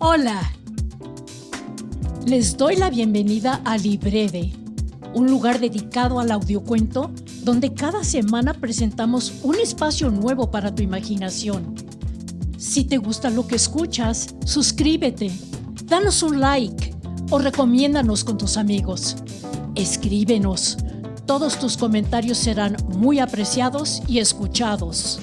Hola, les doy la bienvenida a Librede, un lugar dedicado al audiocuento donde cada semana presentamos un espacio nuevo para tu imaginación. Si te gusta lo que escuchas, suscríbete, danos un like o recomiéndanos con tus amigos. Escríbenos, todos tus comentarios serán muy apreciados y escuchados.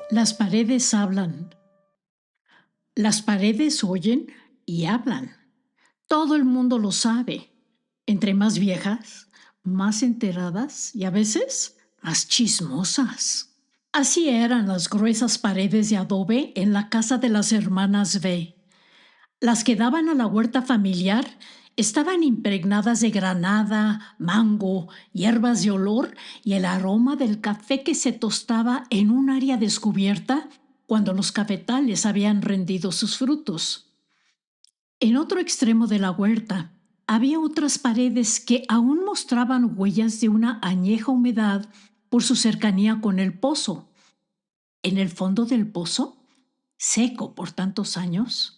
Las paredes hablan. Las paredes oyen y hablan. Todo el mundo lo sabe. Entre más viejas, más enteradas y a veces más chismosas. Así eran las gruesas paredes de adobe en la casa de las hermanas B. Las que daban a la huerta familiar estaban impregnadas de granada, mango, hierbas de olor y el aroma del café que se tostaba en un área descubierta cuando los cafetales habían rendido sus frutos. En otro extremo de la huerta había otras paredes que aún mostraban huellas de una añeja humedad por su cercanía con el pozo. En el fondo del pozo, seco por tantos años,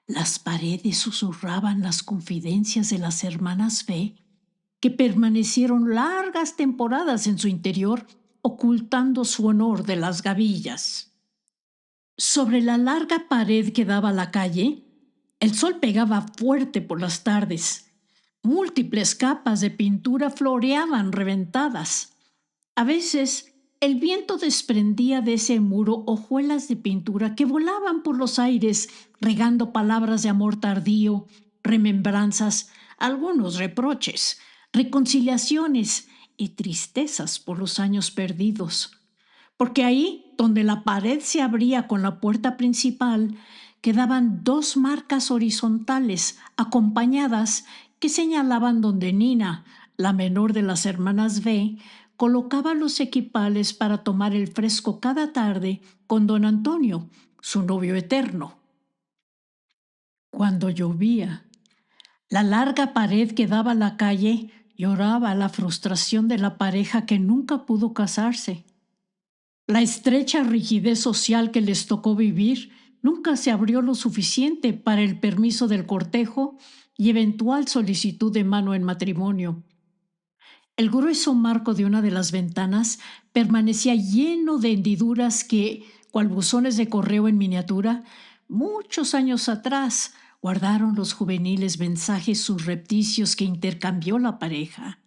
las paredes susurraban las confidencias de las hermanas B, que permanecieron largas temporadas en su interior, ocultando su honor de las gavillas. Sobre la larga pared que daba a la calle, el sol pegaba fuerte por las tardes. Múltiples capas de pintura floreaban reventadas. A veces, el viento desprendía de ese muro hojuelas de pintura que volaban por los aires, regando palabras de amor tardío, remembranzas, algunos reproches, reconciliaciones y tristezas por los años perdidos. Porque ahí, donde la pared se abría con la puerta principal, quedaban dos marcas horizontales acompañadas que señalaban donde Nina, la menor de las hermanas B, colocaba los equipales para tomar el fresco cada tarde con don Antonio, su novio eterno. Cuando llovía, la larga pared que daba a la calle lloraba la frustración de la pareja que nunca pudo casarse. La estrecha rigidez social que les tocó vivir nunca se abrió lo suficiente para el permiso del cortejo y eventual solicitud de mano en matrimonio. El grueso marco de una de las ventanas permanecía lleno de hendiduras que, cual buzones de correo en miniatura, muchos años atrás guardaron los juveniles mensajes subrepticios que intercambió la pareja.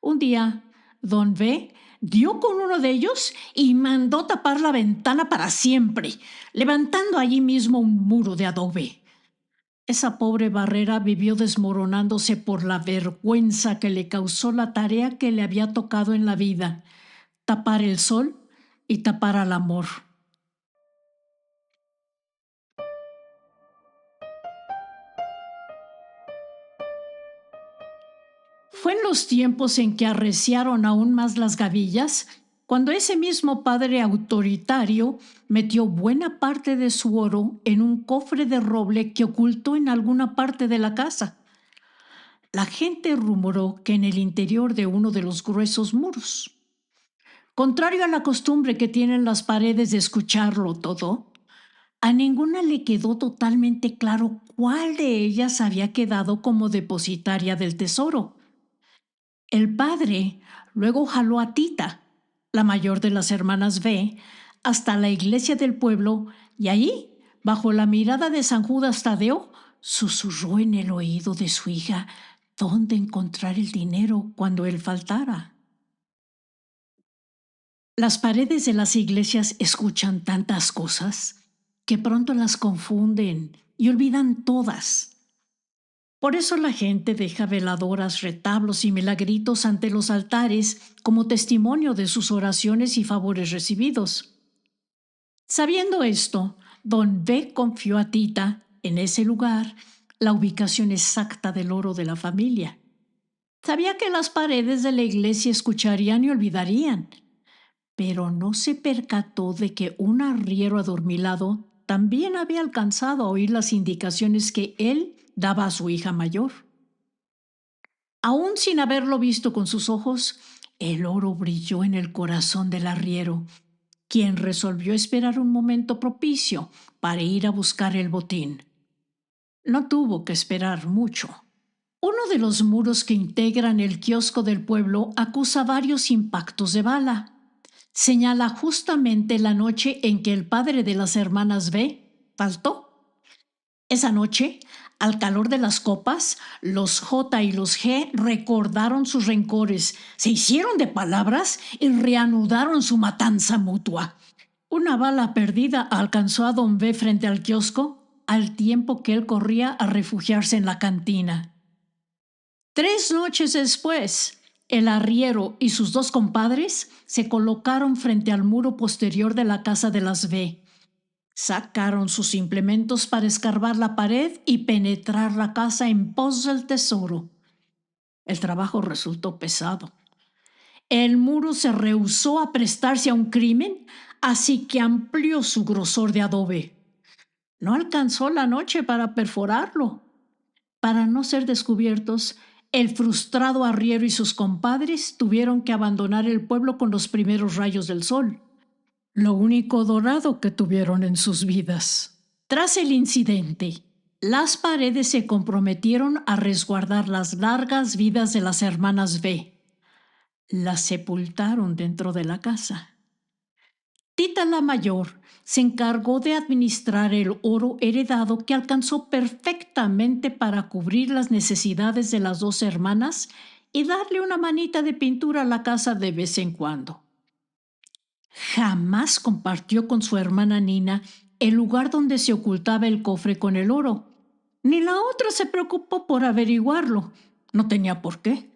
Un día, don B dio con uno de ellos y mandó tapar la ventana para siempre, levantando allí mismo un muro de adobe. Esa pobre barrera vivió desmoronándose por la vergüenza que le causó la tarea que le había tocado en la vida: tapar el sol y tapar al amor. Fue en los tiempos en que arreciaron aún más las gavillas, cuando ese mismo padre autoritario metió buena parte de su oro en un cofre de roble que ocultó en alguna parte de la casa. La gente rumoró que en el interior de uno de los gruesos muros. Contrario a la costumbre que tienen las paredes de escucharlo todo, a ninguna le quedó totalmente claro cuál de ellas había quedado como depositaria del tesoro. El padre luego jaló a Tita, la mayor de las hermanas B, hasta la iglesia del pueblo y allí, bajo la mirada de San Judas Tadeo, susurró en el oído de su hija dónde encontrar el dinero cuando él faltara. Las paredes de las iglesias escuchan tantas cosas que pronto las confunden y olvidan todas. Por eso la gente deja veladoras, retablos y milagritos ante los altares como testimonio de sus oraciones y favores recibidos. Sabiendo esto, don B confió a Tita, en ese lugar, la ubicación exacta del oro de la familia. Sabía que las paredes de la iglesia escucharían y olvidarían, pero no se percató de que un arriero adormilado también había alcanzado a oír las indicaciones que él daba a su hija mayor. Aún sin haberlo visto con sus ojos, El oro brilló en el corazón del arriero, quien resolvió esperar un momento propicio para ir a buscar el botín. No tuvo que esperar mucho. Uno de los muros que integran el kiosco del pueblo acusa varios impactos de bala. Señala justamente la noche en que el padre de las hermanas B faltó. Esa noche, al calor de las copas, los J y los G recordaron sus rencores, se hicieron de palabras y reanudaron su matanza mutua. Una bala perdida alcanzó a don B frente al kiosco al tiempo que él corría a refugiarse en la cantina. 3 noches después, el arriero y sus 2 compadres se colocaron frente al muro posterior de la casa de las B. Sacaron sus implementos para escarbar la pared y penetrar la casa en pos del tesoro. El trabajo resultó pesado. El muro se rehusó a prestarse a un crimen, así que amplió su grosor de adobe. No alcanzó la noche para perforarlo. Para no ser descubiertos, el frustrado arriero y sus compadres tuvieron que abandonar el pueblo con los primeros rayos del sol, lo único dorado que tuvieron en sus vidas. Tras el incidente, las paredes se comprometieron a resguardar las largas vidas de las hermanas B. Las sepultaron dentro de la casa. Tita la mayor se encargó de administrar el oro heredado que alcanzó perfectamente para cubrir las necesidades de las 2 hermanas y darle una manita de pintura a la casa de vez en cuando. Jamás compartió con su hermana Nina el lugar donde se ocultaba el cofre con el oro. Ni la otra se preocupó por averiguarlo. No tenía por qué.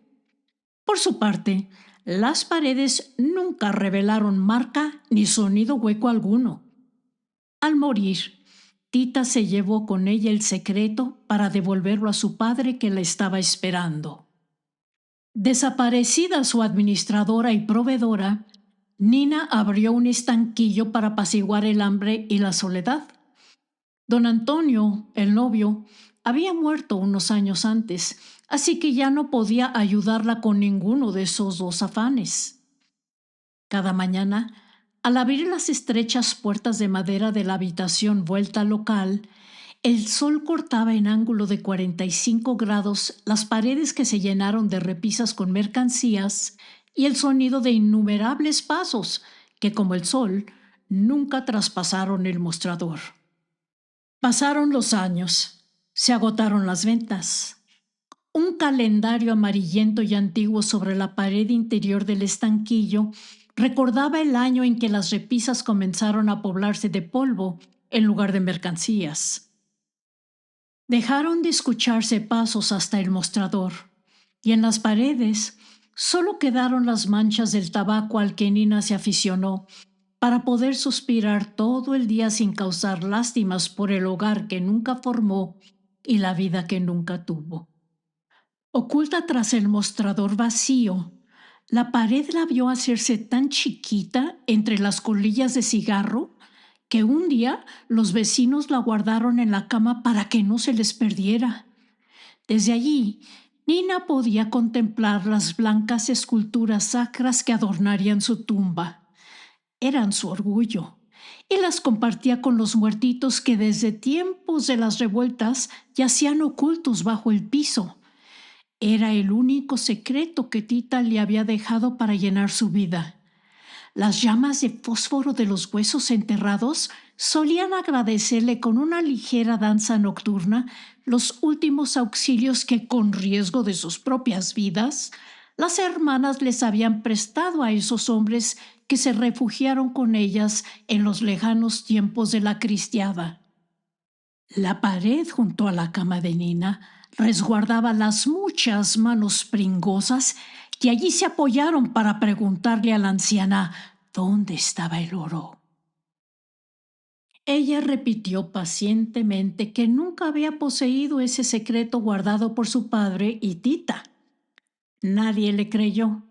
Por su parte, las paredes nunca revelaron marca ni sonido hueco alguno. Al morir, Tita se llevó con ella el secreto para devolverlo a su padre que la estaba esperando. Desaparecida su administradora y proveedora, Nina abrió un estanquillo para apaciguar el hambre y la soledad. Don Antonio, el novio, había muerto unos años antes, así que ya no podía ayudarla con ninguno de esos 2 afanes. Cada mañana, al abrir las estrechas puertas de madera de la habitación vuelta al local, el sol cortaba en ángulo de 45 grados las paredes que se llenaron de repisas con mercancías y el sonido de innumerables pasos que, como el sol, nunca traspasaron el mostrador. Pasaron los años, se agotaron las ventas. Un calendario amarillento y antiguo sobre la pared interior del estanquillo recordaba el año en que las repisas comenzaron a poblarse de polvo en lugar de mercancías. Dejaron de escucharse pasos hasta el mostrador, y en las paredes solo quedaron las manchas del tabaco al que Nina se aficionó para poder suspirar todo el día sin causar lástimas por el hogar que nunca formó y la vida que nunca tuvo. Oculta tras el mostrador vacío, la pared la vio hacerse tan chiquita entre las colillas de cigarro que un día los vecinos la guardaron en la cama para que no se les perdiera. Desde allí, Nina podía contemplar las blancas esculturas sacras que adornarían su tumba. Eran su orgullo, y las compartía con los muertitos que desde tiempos de las revueltas yacían ocultos bajo el piso. Era el único secreto que Tita le había dejado para llenar su vida. Las llamas de fósforo de los huesos enterrados solían agradecerle con una ligera danza nocturna los últimos auxilios que, con riesgo de sus propias vidas, las hermanas les habían prestado a esos hombres que se refugiaron con ellas en los lejanos tiempos de la cristiada. La pared junto a la cama de Nina resguardaba las muchas manos pringosas que allí se apoyaron para preguntarle a la anciana dónde estaba el oro. Ella repitió pacientemente que nunca había poseído ese secreto guardado por su padre y Tita. Nadie le creyó.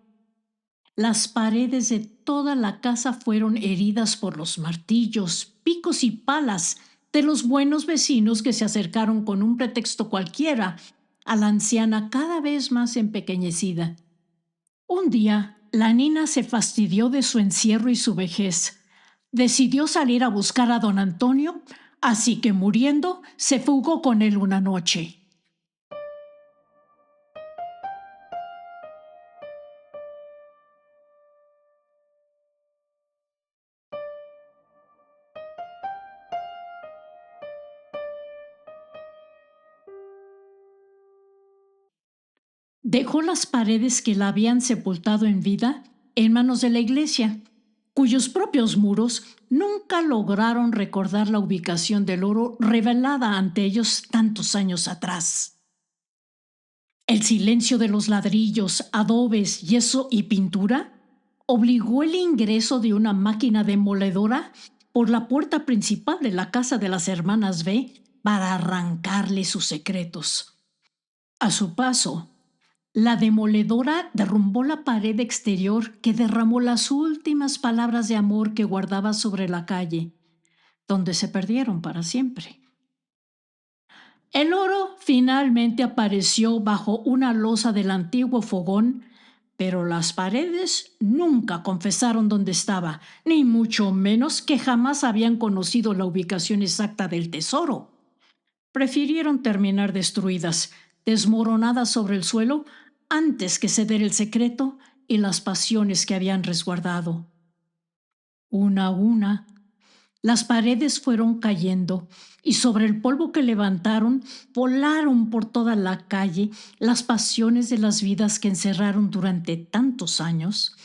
Las paredes de toda la casa fueron heridas por los martillos, picos y palas de los buenos vecinos que se acercaron con un pretexto cualquiera a la anciana cada vez más empequeñecida. Un día, la nina se fastidió de su encierro y su vejez. Decidió salir a buscar a don Antonio, así que muriendo, se fugó con él una noche. Dejó las paredes que la habían sepultado en vida en manos de la iglesia, cuyos propios muros nunca lograron recordar la ubicación del oro revelada ante ellos tantos años atrás. El silencio de los ladrillos, adobes, yeso y pintura obligó el ingreso de una máquina demoledora por la puerta principal de la casa de las hermanas B para arrancarle sus secretos. A su paso, la demoledora derrumbó la pared exterior que derramó las últimas palabras de amor que guardaba sobre la calle, donde se perdieron para siempre. El oro finalmente apareció bajo una losa del antiguo fogón, pero las paredes nunca confesaron dónde estaba, ni mucho menos que jamás habían conocido la ubicación exacta del tesoro. Prefirieron terminar destruidas, desmoronadas sobre el suelo, antes que ceder el secreto y las pasiones que habían resguardado. Una a una, las paredes fueron cayendo y sobre el polvo que levantaron volaron por toda la calle las pasiones de las vidas que encerraron durante tantos años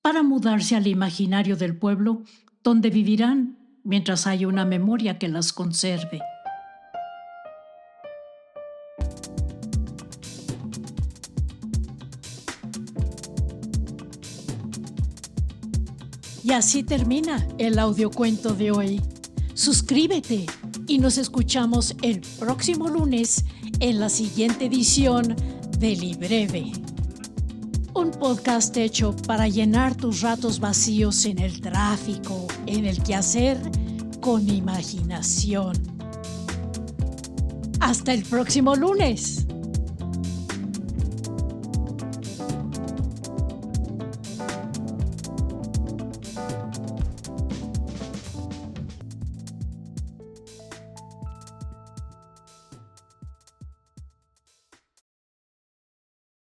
para mudarse al imaginario del pueblo donde vivirán mientras haya una memoria que las conserve. Y así termina el audiocuento de hoy. Suscríbete y nos escuchamos el próximo lunes en la siguiente edición de Libreve. Un podcast hecho para llenar tus ratos vacíos en el tráfico, en el quehacer, con imaginación. Hasta el próximo lunes.